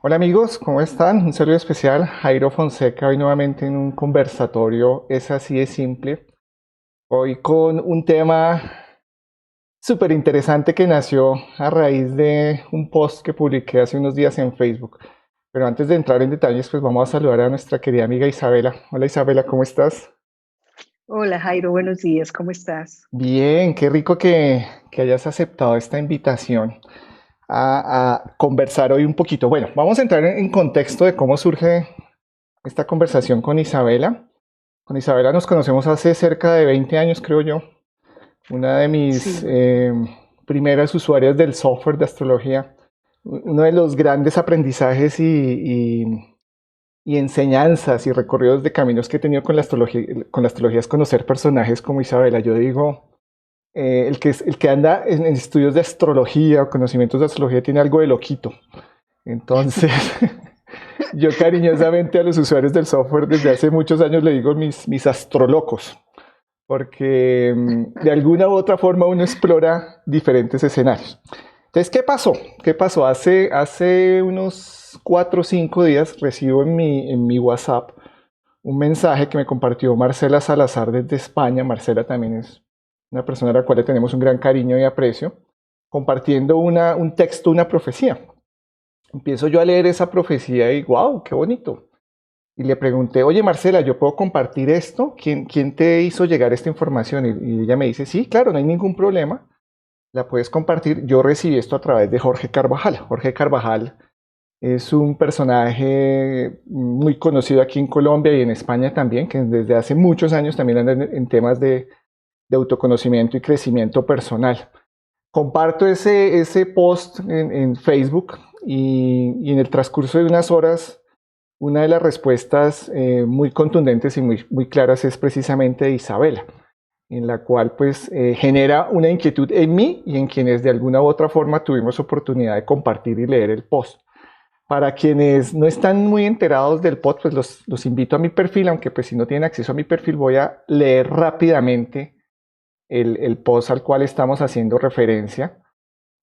Hola amigos, ¿cómo están? Un saludo especial, Jairo Fonseca, hoy nuevamente en un conversatorio, es así de simple. Hoy con un tema súper interesante que nació a raíz de un post que publiqué hace unos días en Facebook. Pero antes de entrar en detalles, pues vamos a saludar a nuestra querida amiga Isabela. Hola Isabela, ¿cómo estás? Hola Jairo, buenos días, ¿cómo estás? Bien, qué rico que hayas aceptado esta invitación a conversar hoy un poquito. Bueno, vamos a entrar en contexto de cómo surge esta conversación con Isabela. Con Isabela nos conocemos hace cerca de 20 años, creo yo. Una de mis Sí, primeras usuarias del software de astrología. Uno de los grandes aprendizajes y enseñanzas y recorridos de caminos que he tenido con la astrología es conocer personajes como Isabela. Yo digo, el que anda en estudios de astrología o conocimientos de astrología tiene algo de loquito. Entonces, yo cariñosamente a los usuarios del software desde hace muchos años le digo mis astrolocos, porque de alguna u otra forma uno explora diferentes escenarios. Entonces, ¿qué pasó? ¿Qué pasó? Hace unos 4 o 5 días recibo en mi WhatsApp un mensaje que me compartió Marcela Salazar desde España. Marcela también es una persona a la cual le tenemos un gran cariño y aprecio, compartiendo un texto, una profecía. Empiezo yo a leer esa profecía y wow, qué bonito. Y le pregunté, oye Marcela, ¿yo puedo compartir esto? ¿Quién te hizo llegar esta información? Y ella me dice, sí, claro, no hay ningún problema, la puedes compartir. Yo recibí esto a través de Jorge Carvajal. Jorge Carvajal es un personaje muy conocido aquí en Colombia y en España también, que desde hace muchos años también anda en temas de autoconocimiento y crecimiento personal. Comparto ese post en Facebook y en el transcurso de unas horas una de las respuestas muy contundentes y muy claras es precisamente de Isabela, en la cual pues genera una inquietud en mí y en quienes de alguna u otra forma tuvimos oportunidad de compartir y leer el post. Para quienes no están muy enterados del post, pues los invito a mi perfil, aunque pues si no tienen acceso a mi perfil voy a leer rápidamente el post al cual estamos haciendo referencia,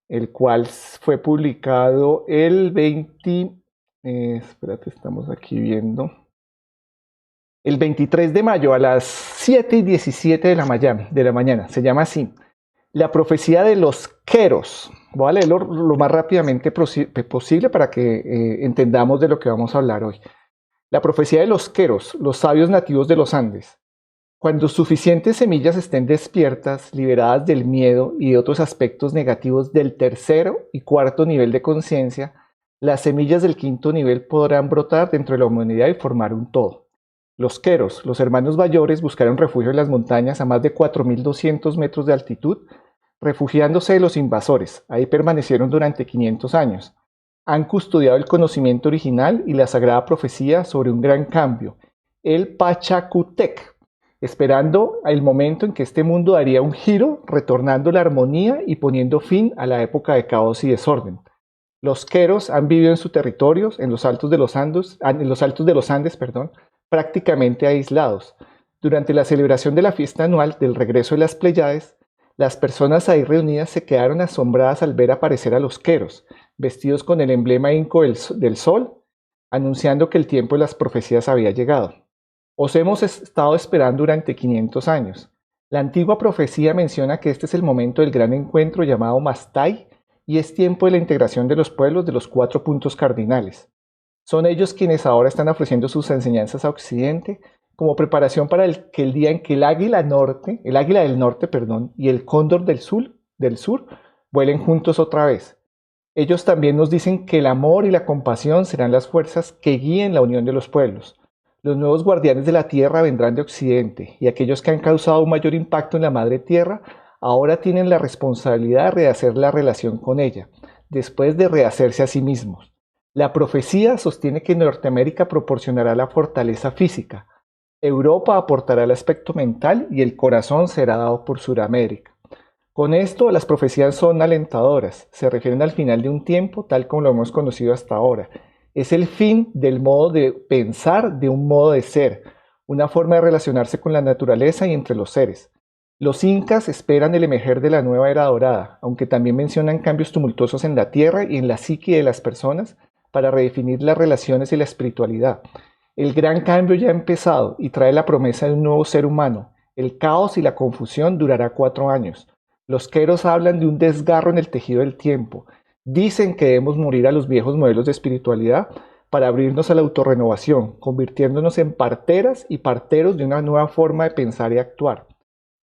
el cual fue publicado el 20, espérate, estamos aquí viendo, el 23 de mayo a las 7:17 de la mañana. Se llama así, la profecía de los Queros. Voy a leerlo lo más rápidamente posible para que entendamos de lo que vamos a hablar hoy. La profecía de los Queros, los sabios nativos de los Andes. Cuando suficientes semillas estén despiertas, liberadas del miedo y de otros aspectos negativos del tercero y cuarto nivel de conciencia, las semillas del quinto nivel podrán brotar dentro de la humanidad y formar un todo. Los Queros, los hermanos mayores, buscaron refugio en las montañas a más de 4.200 metros de altitud, refugiándose de los invasores. Ahí permanecieron durante 500 años. Han custodiado el conocimiento original y la sagrada profecía sobre un gran cambio, el Pachacutec, esperando el momento en que este mundo daría un giro, retornando la armonía y poniendo fin a la época de caos y desorden. Los queros han vivido en sus territorios, en los altos de los Andes, perdón, prácticamente aislados. Durante la celebración de la fiesta anual del regreso de las Pleiades, las personas ahí reunidas se quedaron asombradas al ver aparecer a los queros, vestidos con el emblema inco del sol, anunciando que el tiempo de las profecías había llegado. Os hemos estado esperando durante 500 años. La antigua profecía menciona que este es el momento del gran encuentro llamado Mastai y es tiempo de la integración de los pueblos de los 4 puntos cardinales. Son ellos quienes ahora están ofreciendo sus enseñanzas a Occidente como preparación para que el día en que el águila del norte, perdón, y el cóndor del sur vuelen juntos otra vez. Ellos también nos dicen que el amor y la compasión serán las fuerzas que guíen la unión de los pueblos. Los nuevos guardianes de la tierra vendrán de Occidente y aquellos que han causado un mayor impacto en la madre tierra ahora tienen la responsabilidad de rehacer la relación con ella, después de rehacerse a sí mismos. La profecía sostiene que Norteamérica proporcionará la fortaleza física, Europa aportará el aspecto mental y el corazón será dado por Sudamérica. Con esto, las profecías son alentadoras, se refieren al final de un tiempo tal como lo hemos conocido hasta ahora. Es el fin del modo de pensar, de un modo de ser, una forma de relacionarse con la naturaleza y entre los seres. Los incas esperan el emerger de la nueva era dorada, aunque también mencionan cambios tumultuosos en la tierra y en la psique de las personas para redefinir las relaciones y la espiritualidad. El gran cambio ya ha empezado y trae la promesa de un nuevo ser humano. El caos y la confusión durará 4 años. Los queros hablan de un desgarro en el tejido del tiempo. Dicen que debemos morir a los viejos modelos de espiritualidad para abrirnos a la autorrenovación, convirtiéndonos en parteras y parteros de una nueva forma de pensar y actuar.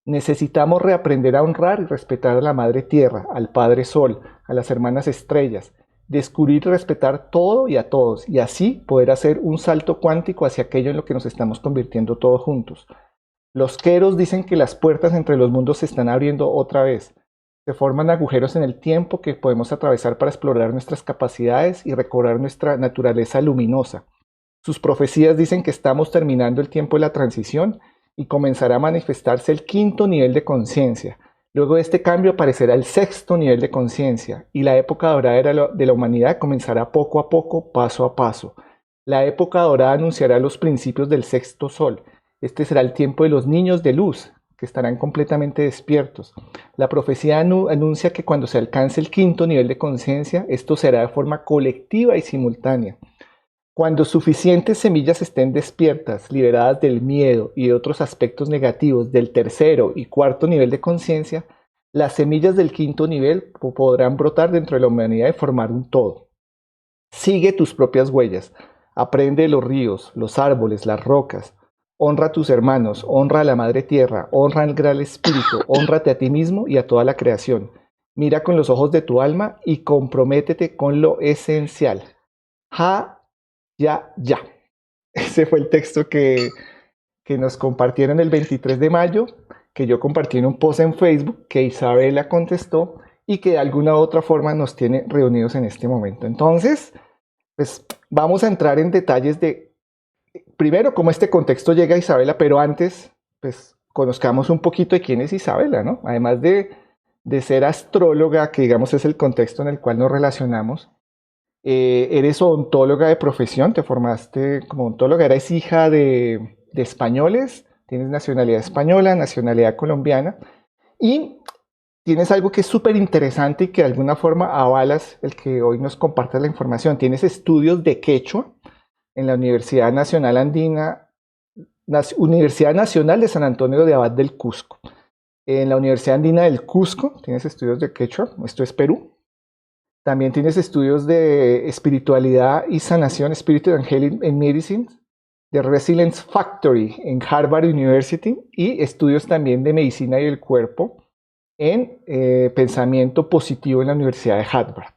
Necesitamos reaprender a honrar y respetar a la Madre Tierra, al Padre Sol, a las hermanas estrellas, descubrir y respetar todo y a todos, y así poder hacer un salto cuántico hacia aquello en lo que nos estamos convirtiendo todos juntos. Los queros dicen que las puertas entre los mundos se están abriendo otra vez. Se forman agujeros en el tiempo que podemos atravesar para explorar nuestras capacidades y recobrar nuestra naturaleza luminosa. Sus profecías dicen que estamos terminando el tiempo de la transición y comenzará a manifestarse el quinto nivel de conciencia. Luego de este cambio aparecerá el sexto nivel de conciencia y la época dorada de la humanidad comenzará poco a poco, paso a paso. La época dorada anunciará los principios del sexto sol. Este será el tiempo de los niños de luz, que estarán completamente despiertos. La profecía anuncia que cuando se alcance el quinto nivel de conciencia, esto será de forma colectiva y simultánea. Cuando suficientes semillas estén despiertas, liberadas del miedo y de otros aspectos negativos del tercero y cuarto nivel de conciencia, las semillas del quinto nivel podrán brotar dentro de la humanidad y formar un todo. Sigue tus propias huellas, aprende de los ríos, los árboles, las rocas, honra a tus hermanos, honra a la Madre Tierra, honra al Gran Espíritu, hónrate a ti mismo y a toda la creación. Mira con los ojos de tu alma y comprométete con lo esencial. Ya. Ese fue el texto que nos compartieron el 23 de mayo, que yo compartí en un post en Facebook, que Isabela contestó y que de alguna u otra forma nos tiene reunidos en este momento. Entonces, pues vamos a entrar en detalles de, primero, cómo este contexto llega a Isabela, pero antes, pues conozcamos un poquito de quién es Isabela, ¿no? Además de ser astróloga, que digamos es el contexto en el cual nos relacionamos. Eres odontóloga de profesión, te formaste como odontóloga, eres hija de españoles, tienes nacionalidad española, nacionalidad colombiana y tienes algo que es súper interesante y que de alguna forma avalas el que hoy nos compartas la información. Tienes estudios de quechua en la Universidad Nacional Andina, Universidad Nacional de San Antonio de Abad del Cusco. En la Universidad Andina del Cusco tienes estudios de quechua, esto es Perú. También tienes estudios de espiritualidad y sanación, Spirit and Healing in Medicine, de Resilience Factory en Harvard University y estudios también de medicina y el cuerpo en pensamiento positivo en la Universidad de Harvard.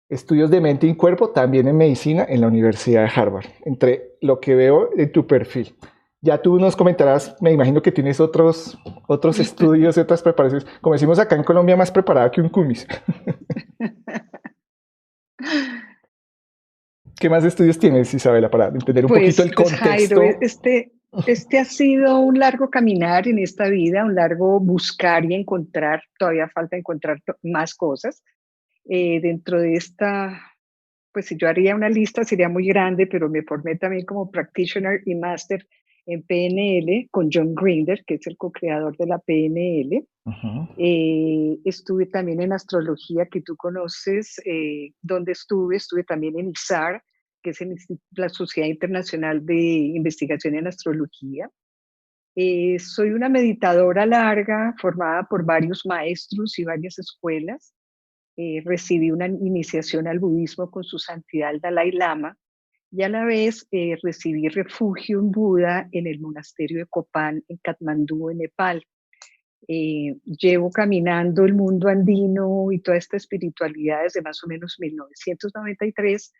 Estudios de mente y cuerpo también en medicina en la Universidad de Harvard, entre lo que veo en tu perfil. Ya tú nos comentarás, me imagino que tienes otros estudios y otras preparaciones. Como decimos acá en Colombia, más preparada que un cumis. ¿Qué más estudios tienes, Isabela, para entender un poquito el contexto? Jairo, este ha sido un largo caminar en esta vida, un largo buscar y encontrar, todavía falta encontrar más cosas. Dentro de esta, pues si yo haría una lista sería muy grande, pero me formé también como practitioner y master en PNL con John Grinder, que es el co-creador de la PNL. Estuve también en astrología, que tú conoces, donde estuve también en ISAR, que es la Sociedad Internacional de Investigación en Astrología. Soy una meditadora larga, formada por varios maestros y varias escuelas. Recibí una iniciación al budismo con su santidad el Dalai Lama y a la vez recibí refugio en Buda en el monasterio de Kopan en Katmandú, en Nepal. Llevo caminando el mundo andino y toda esta espiritualidad desde más o menos 1993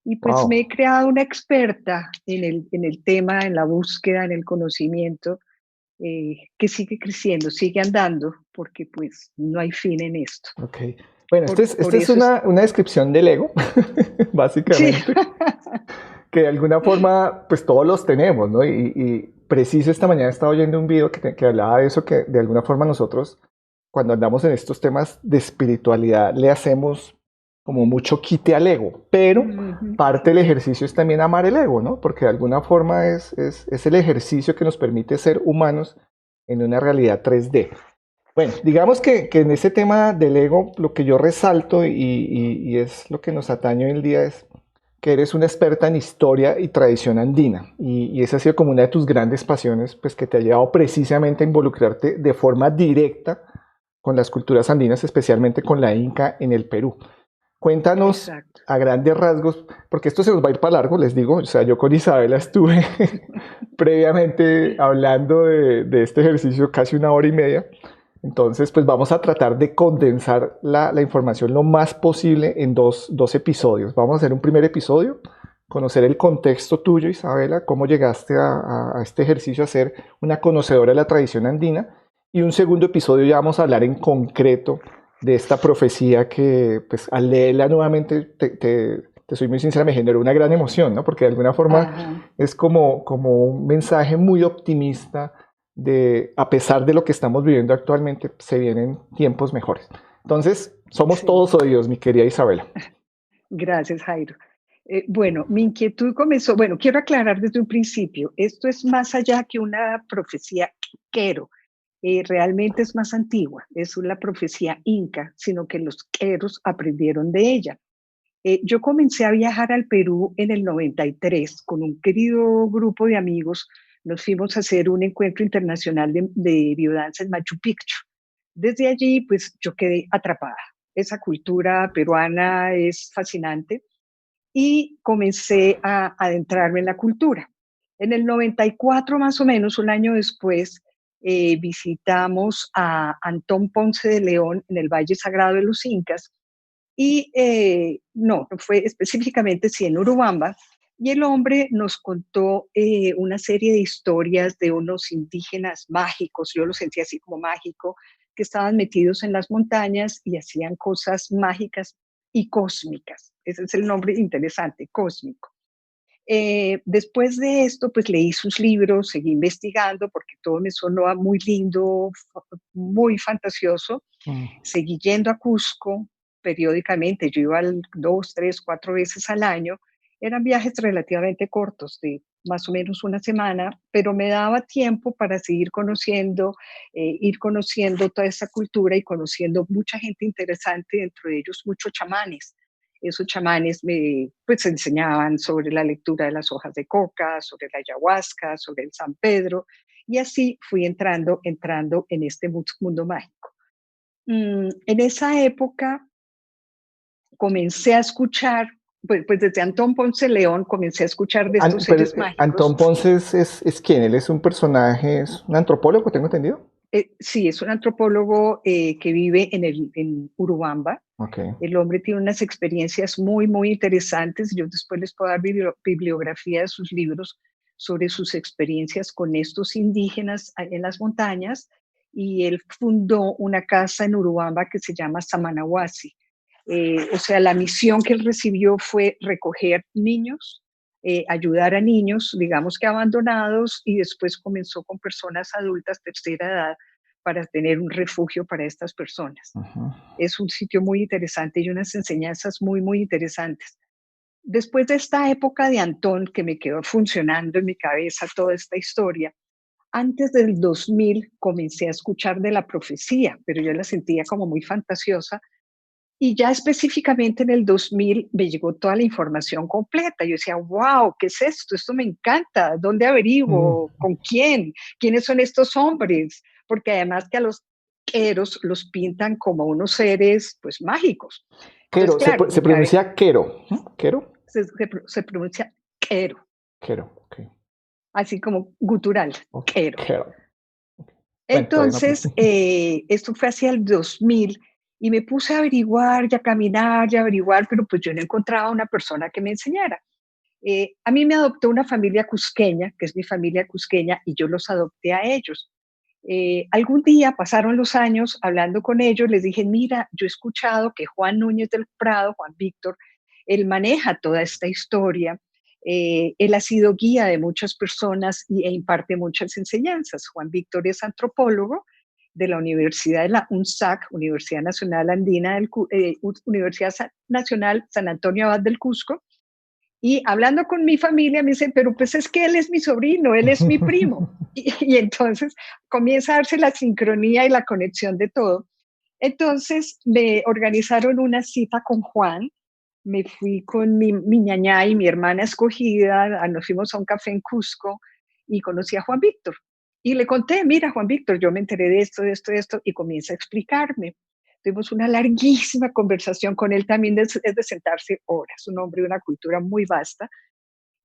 y pues Wow. me he creado una experta en el tema, en la búsqueda, en el conocimiento, que sigue creciendo, sigue andando, porque pues no hay fin en esto. Ok. Bueno, esta es una descripción del ego, básicamente, sí. Que de alguna forma, pues todos los tenemos, ¿no? Y preciso esta mañana estaba oyendo un video que hablaba de eso, que de alguna forma nosotros, cuando andamos en estos temas de espiritualidad, le hacemos como mucho quite al ego, pero parte del ejercicio es también amar el ego, ¿no? Porque de alguna forma es el ejercicio que nos permite ser humanos en una realidad 3D. Bueno, digamos que en ese tema del ego, lo que yo resalto y es lo que nos atañe hoy en día es que eres una experta en historia y tradición andina, y esa ha sido como una de tus grandes pasiones, pues que te ha llevado precisamente a involucrarte de forma directa con las culturas andinas, especialmente con la Inca en el Perú. Cuéntanos Exacto. a grandes rasgos, porque esto se nos va a ir para largo, les digo, o sea, yo con Isabela estuve previamente hablando de este ejercicio casi una hora y media, entonces pues vamos a tratar de condensar la información lo más posible en dos episodios. Vamos a hacer un primer episodio, conocer el contexto tuyo, Isabela, cómo llegaste a este ejercicio, a ser una conocedora de la tradición andina, y un segundo episodio ya vamos a hablar en concreto de esta profecía que, pues, al leerla nuevamente, te soy muy sincera, me generó una gran emoción, ¿no? Porque de alguna forma Ajá. es como un mensaje muy optimista de, a pesar de lo que estamos viviendo actualmente, se vienen tiempos mejores. Entonces, somos Sí, todos oídos, mi querida Isabela. gracias, Jairo. Bueno, mi inquietud comenzó, bueno, quiero aclarar desde un principio, esto es más allá que una profecía quero, realmente es más antigua, es la profecía inca, sino que los queros aprendieron de ella. Yo comencé a viajar al Perú en el 93 con un querido grupo de amigos. Nos fuimos a hacer un encuentro internacional de biodanza en Machu Picchu. Desde allí, pues yo quedé atrapada. Esa cultura peruana es fascinante y comencé a adentrarme en la cultura. En el 94, más o menos, un año después, visitamos a Antón Ponce de León en el Valle Sagrado de los Incas y no fue específicamente, sí, en Urubamba, y el hombre nos contó una serie de historias de unos indígenas mágicos, yo lo sentí así como mágico, que estaban metidos en las montañas y hacían cosas mágicas y cósmicas. Ese es el nombre interesante, cósmico. Después de esto, pues leí sus libros, seguí investigando porque todo me sonó muy lindo, muy fantasioso. Mm. Seguí yendo a Cusco periódicamente, yo iba 2, 3, 4 veces al año. Eran viajes relativamente cortos, de más o menos una semana, pero me daba tiempo para seguir conociendo, ir conociendo toda esa cultura y conociendo mucha gente interesante, dentro de ellos muchos chamanes. Esos chamanes me pues enseñaban sobre la lectura de las hojas de coca, sobre la ayahuasca, sobre el San Pedro, y así fui entrando en este mundo mágico. En esa época comencé a escuchar, pues desde Antón Ponce León comencé a escuchar de estos seres Antón mágicos. Ponce es quién, él es un personaje, es un antropólogo, tengo entendido. Sí, es un antropólogo que vive en Urubamba. Ok. El hombre tiene unas experiencias muy, muy interesantes. Yo después les puedo dar bibliografía de sus libros sobre sus experiencias con estos indígenas en las montañas. Y él fundó una casa en Urubamba que se llama Samanahuasi. O sea, la misión que él recibió fue recoger niños, ayudar a niños, digamos que abandonados, y después comenzó con personas adultas, tercera edad, para tener un refugio para estas personas. Ujú. Es un sitio muy interesante y unas enseñanzas muy, muy interesantes. Después de esta época de Antón, que me quedó funcionando en mi cabeza toda esta historia, antes del 2000 comencé a escuchar de la profecía, pero yo la sentía como muy fantasiosa, y ya específicamente en el 2000 me llegó toda la información completa. Yo decía, wow, ¿qué es esto? Esto me encanta. ¿Dónde Mm. averiguo? ¿Con quién? ¿Quiénes son estos hombres? Porque además que a los queros los pintan como unos seres pues mágicos. Entonces, Quero, claro, se pronuncia Quero. ¿No? ¿Quero? se pronuncia quero, Quero, ok. así como gutural, Ok, quero. Quero. Bueno, todavía no. Entonces, esto fue hacia el 2000 y me puse a averiguar y a caminar y a averiguar, pero pues yo no encontraba una persona que me enseñara. A mí me adoptó una familia cusqueña, que es mi familia cusqueña, y yo los adopté a ellos. Algún día pasaron los años hablando con ellos, les dije, mira, yo he escuchado que Juan Núñez del Prado, Juan Víctor, él maneja toda esta historia, él ha sido guía de muchas personas e imparte muchas enseñanzas. Juan Víctor es antropólogo de la Universidad de la UNSAC, Universidad Nacional Andina, Universidad Nacional San Antonio Abad del Cusco, y hablando con mi familia me dicen, pero pues es que él es mi sobrino, él es mi primo. Y entonces comienza a darse la sincronía y la conexión de todo. Entonces me organizaron una cita con Juan me fui con mi ñañá y mi hermana escogida, nos fuimos a un café en Cusco y conocí a Juan Víctor. Y le conté, mira, Juan Víctor, yo me enteré de esto, de esto, de esto, y comienza a explicarme. Tuvimos una larguísima conversación con él, también es de sentarse horas, un hombre de una cultura muy vasta,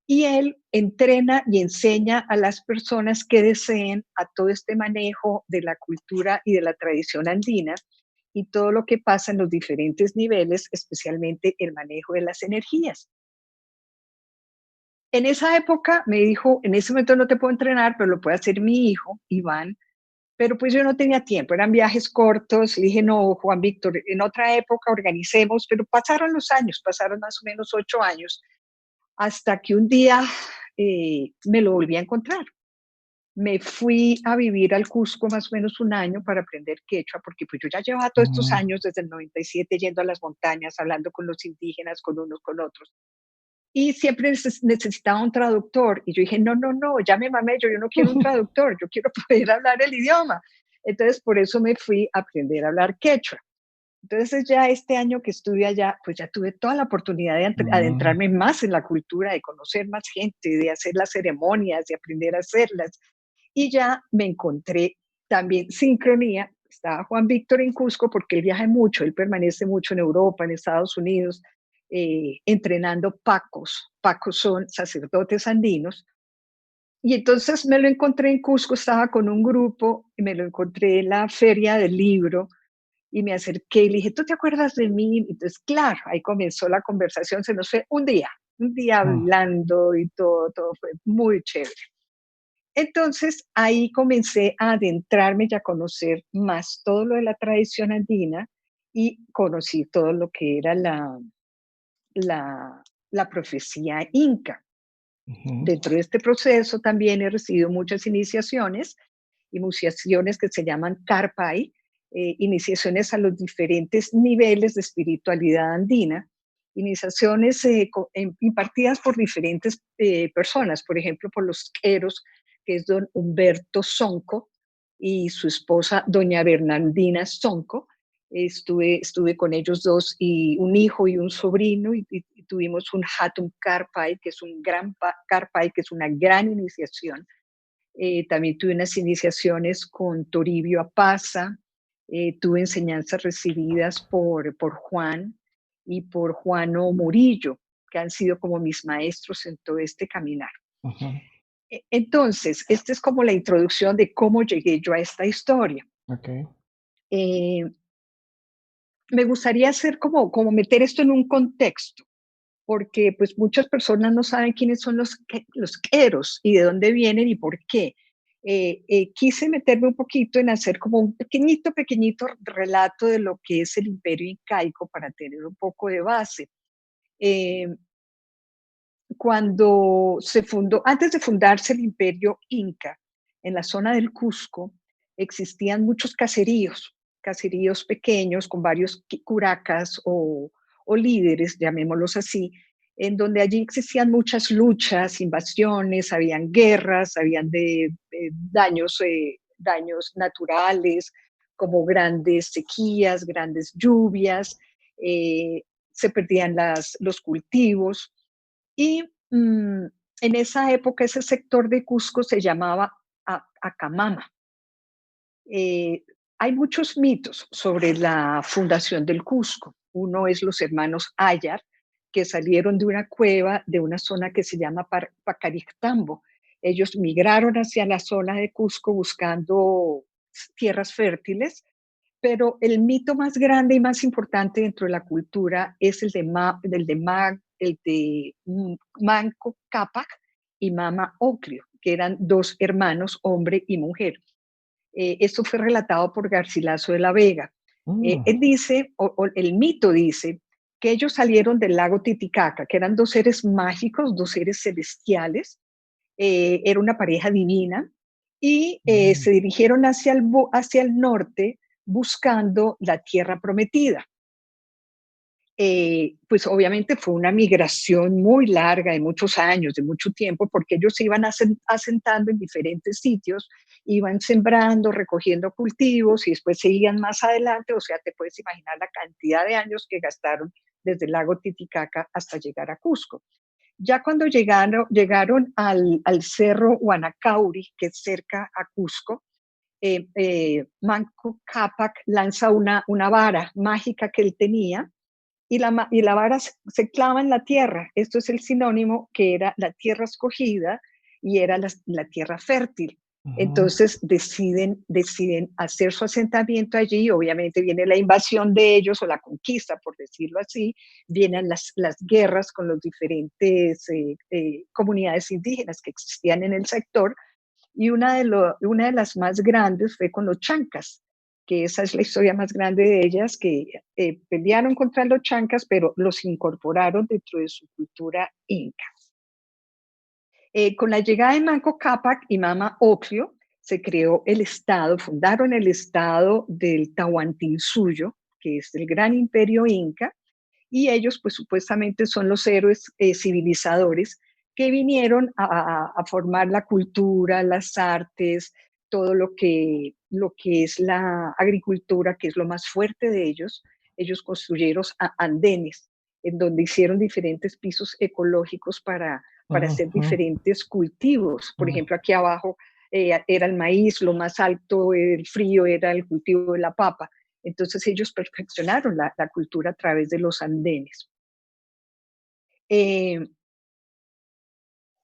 y él entrena y enseña a las personas que deseen a todo este manejo de la cultura y de la tradición andina y todo lo que pasa en los diferentes niveles, especialmente el manejo de las energías. En esa época me dijo, en ese momento no te puedo entrenar, pero lo puede hacer mi hijo, Iván, pero pues yo no tenía tiempo, eran viajes cortos. Le dije, no, Juan Víctor, en otra época organicemos, pero pasaron los años, pasaron más o menos 8 años, hasta que un día me lo volví a encontrar. Me fui a vivir al Cusco más o menos un año para aprender quechua, porque pues yo ya llevaba todos estos Mm, años, desde el 97, yendo a las montañas, hablando con los indígenas, con unos, con otros. Y siempre necesitaba un traductor. Y yo dije, no, no, no, ya me mamé, yo no quiero un traductor, yo quiero poder hablar el idioma. Entonces, por eso me fui a aprender a hablar quechua. Entonces, ya este año que estuve allá, pues ya tuve toda la oportunidad de mm, adentrarme más en la cultura, de conocer más gente, de hacer las ceremonias, de aprender a hacerlas. Y ya me encontré también sincronía. Estaba Juan Víctor en Cusco porque él viaja mucho, él permanece mucho en Europa, en Estados Unidos, entrenando pacos. Pacos son sacerdotes andinos. Y entonces me lo encontré en Cusco, estaba con un grupo, y me lo encontré en la feria del libro y me acerqué y le dije, ¿tú te acuerdas de mí? Entonces, claro, ahí comenzó la conversación, se nos fue un día mm, hablando y todo, todo fue muy chévere. Entonces ahí comencé a adentrarme y a conocer más todo lo de la tradición andina y conocí todo lo que era la, la profecía inca. ujú, Dentro de este proceso también he recibido muchas iniciaciones que se llaman Karpai, iniciaciones a los diferentes niveles de espiritualidad andina, iniciaciones impartidas por diferentes personas, por ejemplo, por los queros, que es don Humberto Sonco y su esposa, doña Bernardina Sonco. Estuve con ellos dos y un hijo y un sobrino y tuvimos un Hatum Karpai, que es un gran Karpai, que es una gran iniciación. También tuve unas iniciaciones con Toribio Apaza, tuve enseñanzas recibidas por Juan y por Juano Murillo, que han sido como mis maestros en todo este caminar. ujú, Entonces, esta es como la introducción de cómo llegué yo a esta historia. ok. Eh, Me gustaría hacer como meter esto en un contexto, porque pues muchas personas no saben quiénes son los queros y de dónde vienen y por qué. Quise meterme un poquito en hacer como un pequeñito, pequeñito relato de lo que es el imperio incaico para tener un poco de base. Eh, Cuando se fundó, antes de fundarse el imperio inca, en la zona del Cusco existían muchos caseríos pequeños con varios curacas o líderes, llamémoslos así, en donde allí existían muchas luchas, invasiones, habían guerras, habían daños naturales, como grandes sequías, grandes lluvias, eh, se perdían los cultivos. Y en esa época ese sector de Cusco se llamaba Acamama. Eh, Hay muchos mitos sobre la fundación del Cusco. Uno es los hermanos Ayar, que salieron de una cueva de una zona que se llama Pacarictambo. Ellos migraron hacia la zona de Cusco buscando tierras fértiles, pero el mito más grande y más importante dentro de la cultura es el de Manco Cápac y Mama Ocllo, que eran dos hermanos, hombre y mujer. Esto fue relatado por Garcilaso de la Vega. Mm, Él dice, o el mito dice, que ellos salieron del lago Titicaca, que eran dos seres mágicos, dos seres celestiales, era una pareja divina, y mm, se dirigieron hacia el norte buscando la tierra prometida. Pues obviamente fue una migración muy larga, de muchos años, de mucho tiempo, porque ellos se iban asentando en diferentes sitios, iban sembrando, recogiendo cultivos y después seguían más adelante, o sea, te puedes imaginar la cantidad de años que gastaron desde el lago Titicaca hasta llegar a Cusco. Ya cuando llegaron al cerro Huanacauri, que es cerca a Cusco, Manco Cápac lanza una vara mágica que él tenía y la vara se clava en la tierra. Esto es el sinónimo que era la tierra escogida y era la tierra fértil. Entonces deciden hacer su asentamiento allí. Obviamente viene la invasión de ellos o la conquista, por decirlo así. Vienen las guerras con las diferentes comunidades indígenas que existían en el sector. Y una de las más grandes fue con los chancas, que esa es la historia más grande de ellas, que pelearon contra los chancas, pero los incorporaron dentro de su cultura inca. Con la llegada de Manco Cápac y Mama Ocllo, se creó el estado, fundaron el estado del Tahuantinsuyo, que es el gran imperio inca, y ellos pues supuestamente son los héroes civilizadores que vinieron a formar la cultura, las artes, todo lo que es la agricultura, que es lo más fuerte de ellos. Ellos construyeron andenes en donde hicieron diferentes pisos ecológicos para hacer diferentes cultivos. Por ejemplo, aquí abajo era el maíz, lo más alto, el frío era el cultivo de la papa. Entonces ellos perfeccionaron la cultura a través de los andenes. Eh,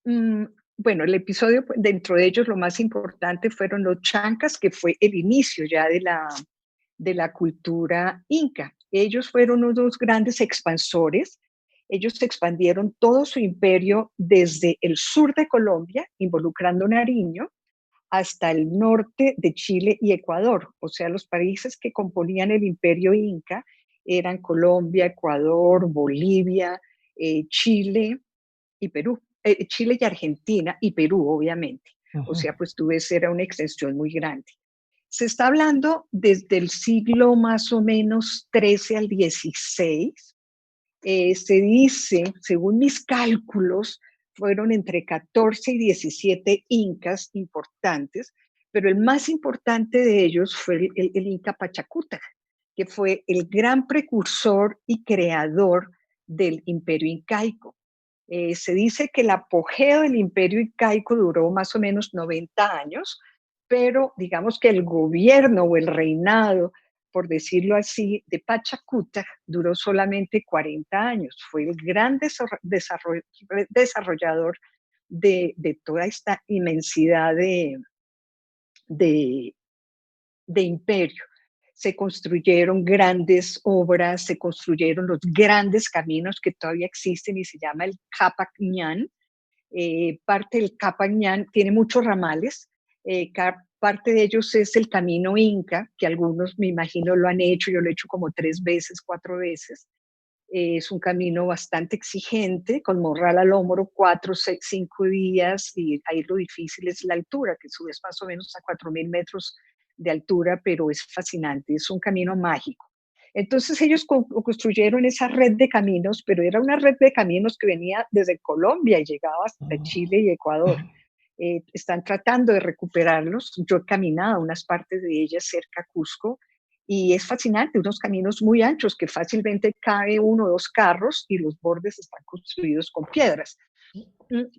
mm, bueno, el episodio, dentro de ellos lo más importante fueron los chancas, que fue el inicio ya de la cultura inca. Ellos fueron unos grandes expansores. Ellos expandieron todo su imperio desde el sur de Colombia, involucrando Nariño, hasta el norte de Chile y Ecuador. O sea, los países que componían el imperio inca eran Colombia, Ecuador, Bolivia, Chile y Perú. Chile y Argentina y Perú, obviamente. O sea, pues tú ves, era una extensión muy grande. Se está hablando desde el siglo más o menos 13 al 16. Se dice, según mis cálculos, fueron entre 14 y 17 incas importantes, pero el más importante de ellos fue el Inca Pachacuta, que fue el gran precursor y creador del imperio incaico. Se dice que el apogeo del imperio incaico duró más o menos 90 años, pero digamos que el gobierno o el reinado, por decirlo así, de Pachacuta duró solamente 40 años. Fue el gran desarrollador de toda esta inmensidad de, de imperio. Se construyeron grandes obras, se construyeron los grandes caminos que todavía existen y se llama el Capac Ñan. Parte del Capac Ñan tiene muchos ramales. Parte de ellos es el camino Inca, que algunos me imagino lo han hecho. Yo lo he hecho como 3 veces, 4 veces. Es un camino bastante exigente, con morral al hombro, 4, 6, 5 días, y ahí lo difícil es la altura, que subes más o menos a 4.000 metros de altura, pero es fascinante, es un camino mágico. Entonces ellos construyeron esa red de caminos, pero era una red de caminos que venía desde Colombia y llegaba hasta Chile y Ecuador. Están tratando de recuperarlos. Yo he caminado unas partes de ellas cerca a Cusco y es fascinante, unos caminos muy anchos que fácilmente cabe 1 o 2 carros y los bordes están construidos con piedras.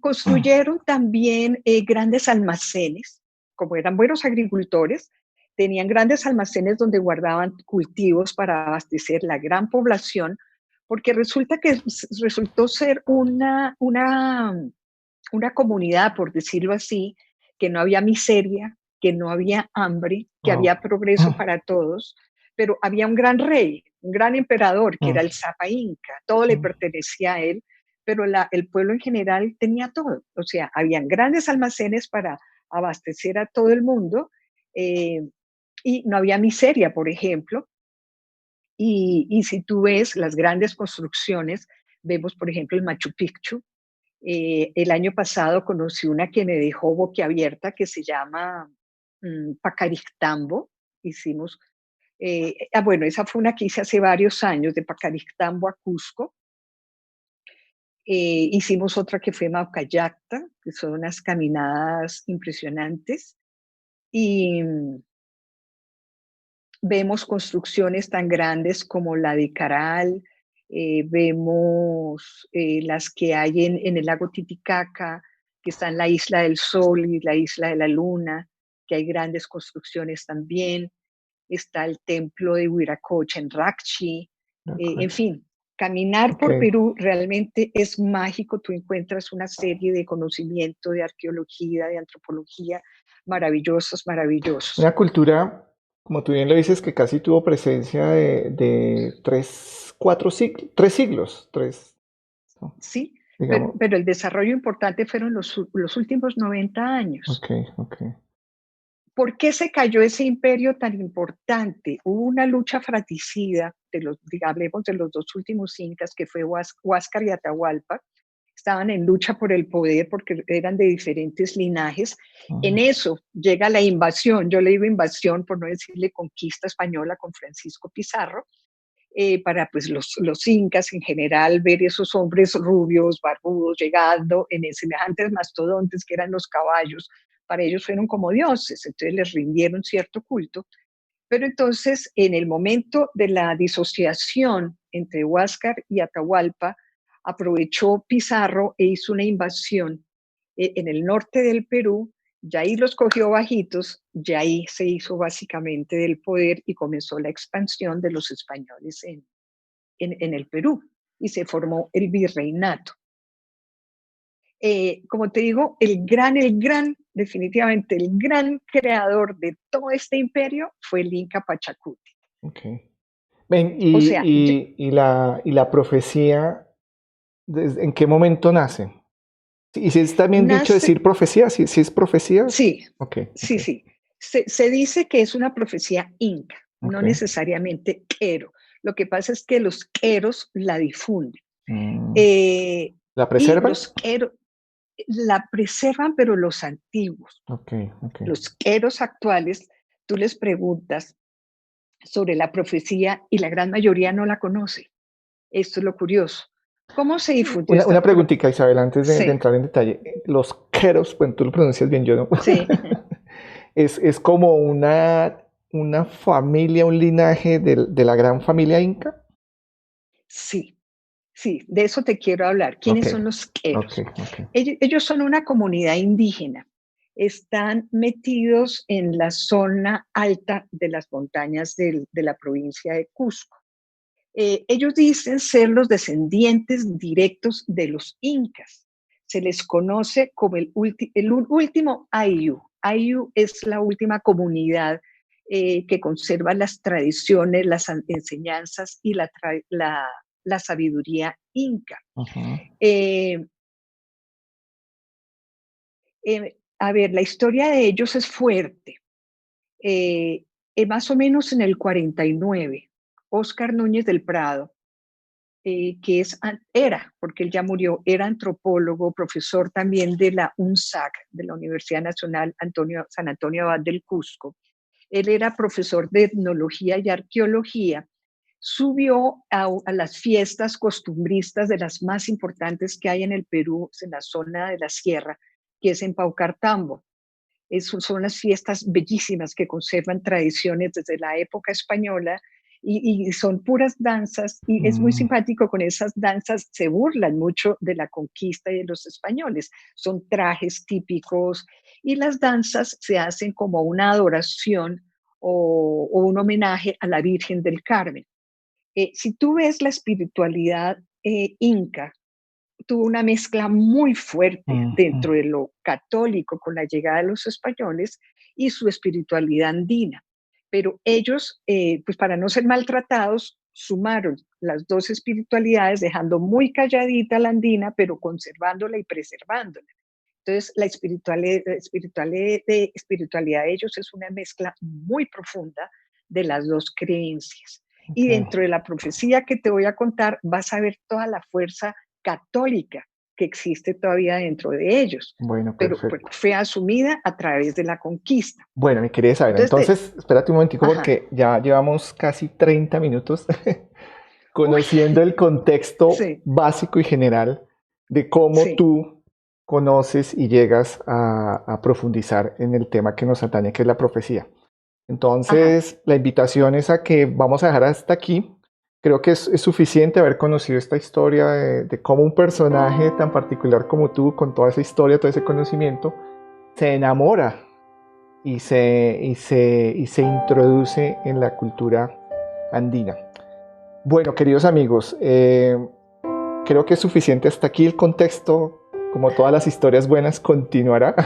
Construyeron también grandes almacenes, como eran buenos agricultores, tenían grandes almacenes donde guardaban cultivos para abastecer la gran población, porque resultó ser una comunidad, por decirlo así, que no había miseria, que no había hambre, que había progreso para todos, pero había un gran rey, un gran emperador, que era el Zapa Inca, todo le pertenecía a él, pero el pueblo en general tenía todo, o sea, habían grandes almacenes para abastecer a todo el mundo, y no había miseria, por ejemplo, y si tú ves las grandes construcciones, vemos, por ejemplo, el Machu Picchu. El año pasado conocí una que me dejó boquiabierta que se llama Pacarictambo. Hicimos, bueno, esa fue una que hice hace varios años, de Pacarictambo a Cusco. Hicimos otra que fue Maucallacta, que son unas caminadas impresionantes. Y vemos construcciones tan grandes como la de Caral, vemos las que hay en el lago Titicaca, que está en la Isla del Sol y la Isla de la Luna, que hay grandes construcciones también. Está el templo de Huiracocha en Rakchi, en fin, caminar por Ok. Perú realmente es mágico. Tú encuentras una serie de conocimiento, de arqueología, de antropología, maravillosos, maravillosos. Una cultura, como tú bien lo dices, que casi tuvo presencia de tres, cuatro siglos, tres siglos, tres, ¿no? Sí, Digamos. pero el desarrollo importante fueron los últimos 90 años. Ok, ok. ¿Por qué se cayó ese imperio tan importante? Hubo una lucha fratricida, hablemos de los dos últimos incas, que fue Huáscar y Atahualpa. Estaban en lucha por el poder porque eran de diferentes linajes. En eso llega la invasión, yo le digo invasión por no decirle conquista española con Francisco Pizarro, para pues los incas en general ver esos hombres rubios, barbudos, llegando en semejantes mastodontes que eran los caballos. Para ellos fueron como dioses, entonces les rindieron cierto culto. Pero entonces, en el momento de la disociación entre Huáscar y Atahualpa, aprovechó Pizarro e hizo una invasión en el norte del Perú. Ya ahí los cogió bajitos, ya ahí se hizo básicamente del poder y comenzó la expansión de los españoles en el Perú y se formó el virreinato. Como te digo, definitivamente el gran creador de todo este imperio fue el Inca Pachacuti. Ok. Ven, O sea, y la profecía, ¿en qué momento nace? Y si es también dicho nace, decir profecía, si es profecía. sí, Ok, ok, sí, sí. Se dice que es una profecía inca, no ok. necesariamente quero. Lo que pasa es que los queros la difunden. Mm, Eh, ¿La y preservan? los queros la preservan, pero los antiguos. Ok, ok. Los queros actuales, tú les preguntas sobre la profecía y la gran mayoría no la conoce. Esto es lo curioso. ¿Cómo se difundió esta Una profecía? preguntita, Isabel, antes de Sí, entrar en detalle. Los queros, bueno, tú lo pronuncias bien, yo no. sí, Es como una familia, un linaje de la gran familia inca. sí, sí, de eso te quiero hablar. Ok, ¿Quiénes son los ok, queros? ok. Ellos son una comunidad indígena. Están metidos en la zona alta de las montañas de la provincia de Cusco. Ellos dicen ser los descendientes directos de los incas. Se les conoce como el último Ayu. Ayu es la última comunidad que conserva las tradiciones, las enseñanzas y la sabiduría inca. Ujú. Eh, a ver, la historia de ellos es fuerte. Eh, Más o menos en el 49, Óscar Núñez del Prado, porque él ya murió, era antropólogo, profesor también de la UNSAC, de la Universidad Nacional San Antonio Abad del Cusco. Él era profesor de etnología y arqueología. Subió a las fiestas costumbristas de las más importantes que hay en el Perú, en la zona de la sierra, que es en Paucartambo. Son unas fiestas bellísimas que conservan tradiciones desde la época española y son puras danzas y es muy Mm, simpático. Con esas danzas se burlan mucho de la conquista y de los españoles. Son trajes típicos y las danzas se hacen como una adoración o un homenaje a la Virgen del Carmen. Si tú ves la espiritualidad inca, tuvo una mezcla muy fuerte ujú. dentro de lo católico con la llegada de los españoles y su espiritualidad andina. Pero ellos, pues para no ser maltratados, sumaron las dos espiritualidades, dejando muy calladita la andina, pero conservándola y preservándola. Entonces, espiritualidad de ellos es una mezcla muy profunda de las dos creencias. Y Ok. dentro de la profecía que te voy a contar, vas a ver toda la fuerza católica que existe todavía dentro de ellos, Bueno, pero perfecto. fue asumida a través de la conquista. Bueno, mi querida Isabel, Entonces, entonces, espérate un momentico ajá, porque ya llevamos casi 30 minutos uy, conociendo el contexto sí, básico y general de cómo sí, tú conoces y llegas a profundizar en el tema que nos atañe, que es la profecía. ajá, Entonces, la invitación es a que vamos a dejar hasta aquí. Creo que es suficiente haber conocido esta historia de cómo un personaje tan particular como tú, con toda esa historia, todo ese conocimiento, se enamora y se introduce en la cultura andina. Bueno, queridos amigos, creo que es suficiente hasta aquí. El contexto, como todas las historias buenas, continuará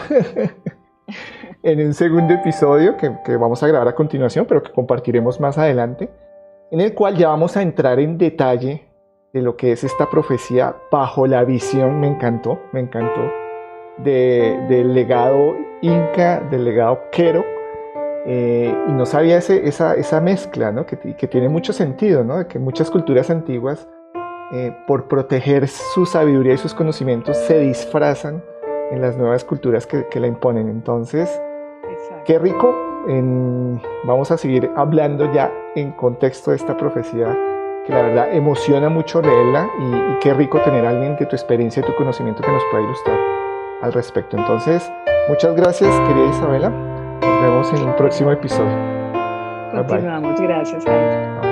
en un segundo episodio que vamos a grabar a continuación, pero que compartiremos más adelante, en el cual ya vamos a entrar en detalle de lo que es esta profecía bajo la visión, me encantó, del legado inca, del legado quero, y no sabía esa mezcla, ¿no? que tiene mucho sentido, ¿no? De que muchas culturas antiguas, por proteger su sabiduría y sus conocimientos, se disfrazan en las nuevas culturas que la imponen. Entonces, Exacto. qué rico. Vamos a seguir hablando ya en contexto de esta profecía, que la verdad emociona mucho leerla, y qué rico tener a alguien de tu experiencia y tu conocimiento que nos pueda ilustrar al respecto. Entonces, muchas gracias, querida Isabela. Nos vemos en un próximo episodio. Continuamos. Gracias, Jairo.